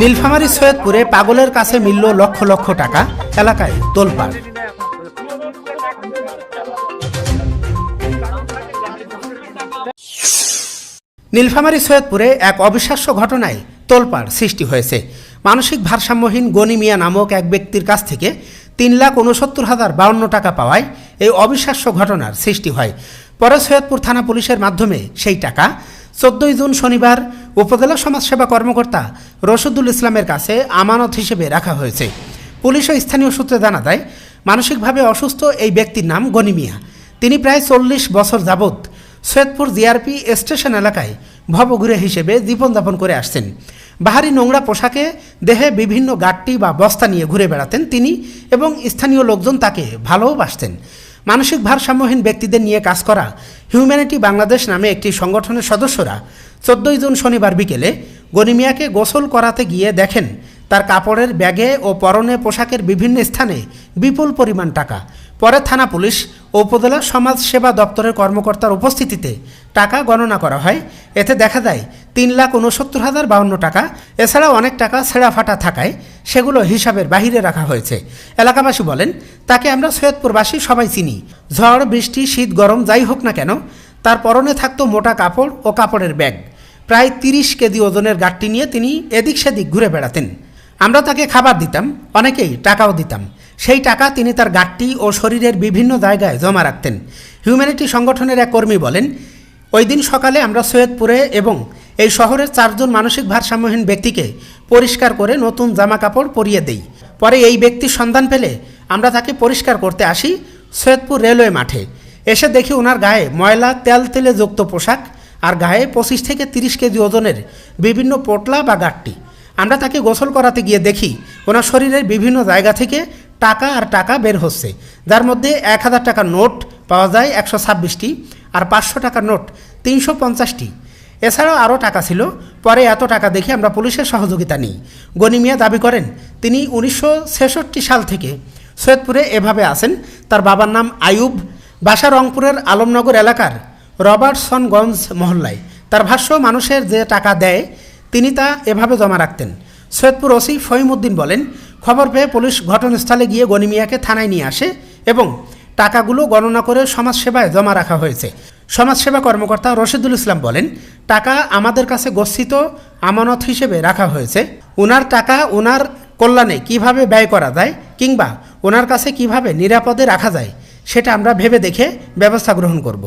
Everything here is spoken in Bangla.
নীলফামারী সৈয়দপুরে পাগলের কাছে মিলল লক্ষ লক্ষ টাকা, এলাকায় তোলপাড়। নীলফামারী সৈয়দপুরে এক অবিশ্বাস্য ঘটনায় তোলপাড় সৃষ্টি হয়েছে। মানসিক ভারসাম্যহীন গনি মিয়া নামক এক ব্যক্তির কাছ থেকে 3,69,052 টাকা পাওয়ায় এই অবিশ্বাস্য ঘটনার সৃষ্টি হয়। পরে সৈয়দপুর থানা পুলিশের মাধ্যমে সেই টাকা 14 জুন শনিবার উপজেলা সমাজসেবা কর্মকর্তা রশিদুল ইসলামের কাছে আমানত হিসেবে রাখা হয়েছে। পুলিশ ও স্থানীয় সূত্রে জানা যায়, মানসিকভাবে অসুস্থ এই ব্যক্তির নাম গনি মিয়া। তিনি প্রায় 40 বছর যাবৎ সৈয়দপুর জিআরপি স্টেশন এলাকায় ভবঘুরে হিসেবে জীবনযাপন করে আসছেন। বাহারি নোংরা পোশাকে দেহে বিভিন্ন গাঁটটি বা বস্তা নিয়ে ঘুরে বেড়াতেন তিনি, এবং স্থানীয় লোকজন তাকে ভালোবাসতেন। মানসিক ভারসাম্যহীন ব্যক্তিদের নিয়ে কাজ করা হিউম্যানিটি বাংলাদেশ নামে একটি সংগঠনের সদস্যরা 14 জুন শনিবার বিকেলে গনি মিয়াকে গোসল করাতে গিয়ে দেখেন তার কাপড়ের ব্যাগে ও পরনে পোশাকের বিভিন্ন স্থানে বিপুল পরিমাণ টাকা। পরে থানা পুলিশ ও উপজেলা সমাজ সেবা দপ্তরের কর্মকর্তার উপস্থিতিতে টাকা গণনা করা হয়। এতে দেখা যায় 3,69,052 টাকা। এছাড়াও অনেক টাকা ছেঁড়া ফাটা থাকায় সেগুলো হিসাবের বাহিরে রাখা হয়েছে। এলাকাবাসী বলেন, তাকে আমরা সৈয়দপুরবাসী সবাই চিনি। ঝড় বৃষ্টি শীত গরম যাই হোক না কেন, তার পরনে থাকতো মোটা কাপড় ও কাপড়ের ব্যাগ। প্রায় 30 কেজি ওজনের গাঁটটি নিয়ে তিনি এদিক সেদিক ঘুরে বেড়াতেন। আমরা তাকে খাবার দিতাম, অনেকেই টাকাও দিতাম। সেই টাকা তিনি তার গাঁটটি ও শরীরের বিভিন্ন জায়গায় জমা রাখতেন। হিউম্যানিটি সংগঠনের এক কর্মী বলেন, ওই দিন সকালে আমরা সৈয়দপুরে এবং এই শহরের 4 জন মানসিক ভারসাম্যহীন ব্যক্তিকে পরিষ্কার করে নতুন জামা কাপড় পরিয়ে দেই। পরে এই ব্যক্তির সন্ধান পেলে আমরা তাকে পরিষ্কার করতে আসি সৈয়দপুর রেলওয়ে মাঠে। এসে দেখি ওনার গায়ে ময়লা তেলে যুক্ত পোশাক আর গায়ে 25 থেকে 30 কেজি ওজনের বিভিন্ন পোটলা বা গাঁটটি। আমরা তাকে গোসল করাতে গিয়ে দেখি ওনার শরীরের বিভিন্ন জায়গা থেকে টাকা আর টাকা বের হচ্ছে, যার মধ্যে 1000 টাকার নোট পাওয়া যায় 126টি আর 500 টাকার নোট 350টি। এছাড়াও আরও টাকা ছিল। পরে এত টাকা দেখে আমরা পুলিশের সহযোগিতা নিই। গনি মিয়া দাবি করেন, তিনি 1966 সাল থেকে সৈয়দপুরে এভাবে আছেন। তার বাবার নাম আয়ুব, বাসা রংপুরের আলমনগর এলাকার রবার্টসনগঞ্জ মহল্লায়। তার ভাষ্য, মানুষের যে টাকা দেয় তিনি তা এভাবে জমা রাখতেন। সৈয়দপুর ওসি ফহিমউদ্দিন বলেন, খবর পেয়ে পুলিশ ঘটনাস্থলে গিয়ে গনি মিয়াকে থানায় নিয়ে আসে এবং টাকাগুলো গণনা করে সমাজসেবায় জমা রাখা হয়েছে। সমাজসেবা কর্মকর্তা রশিদুল ইসলাম বলেন, টাকা আমাদের কাছে গচ্ছিত আমানত হিসেবে রাখা হয়েছে। ওনার টাকা ওনার কল্যাণে কিভাবে ব্যয় করা যায় কিংবা ওনার কাছে কিভাবে নিরাপদে রাখা যায় সেটা আমরা ভেবে দেখে ব্যবস্থা গ্রহণ করব।